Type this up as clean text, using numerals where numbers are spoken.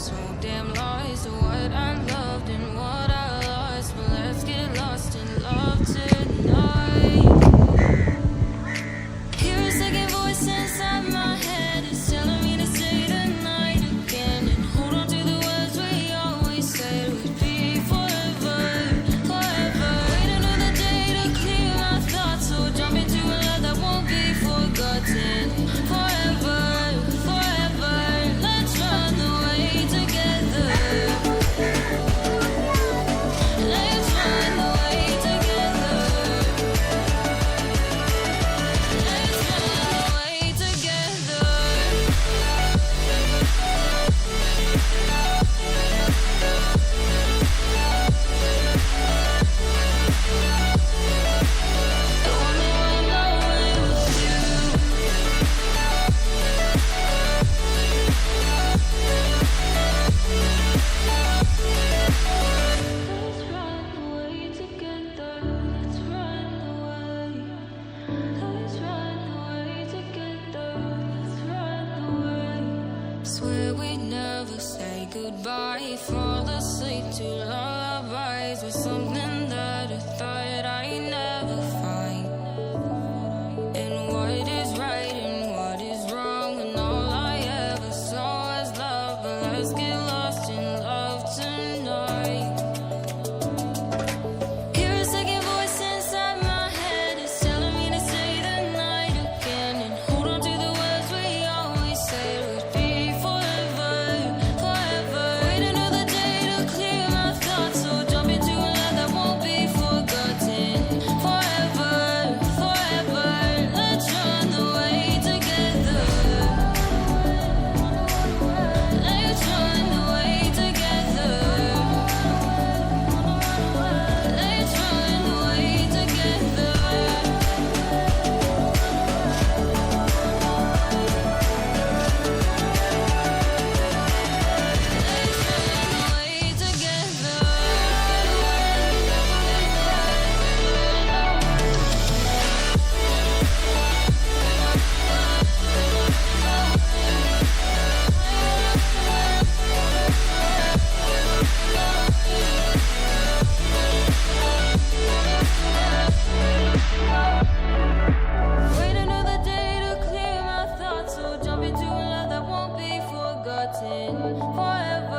so damn lost to what I loved and what I lost. But let's get lost in love tonight. Hear a second voice inside my head, it's telling me to stay tonight again and hold on to the words we always said would be forever, forever. Wait another day to clear my thoughts, so jump into a love that won't be forgotten. Forever, forever, let's run away together. Let's run away together. Let's run away together. The only one knowing was you. Let's run away together. Let's run away. Let's run away together. Let's run away. Swear we'd never say goodbye. Fall asleep to lullabies with something that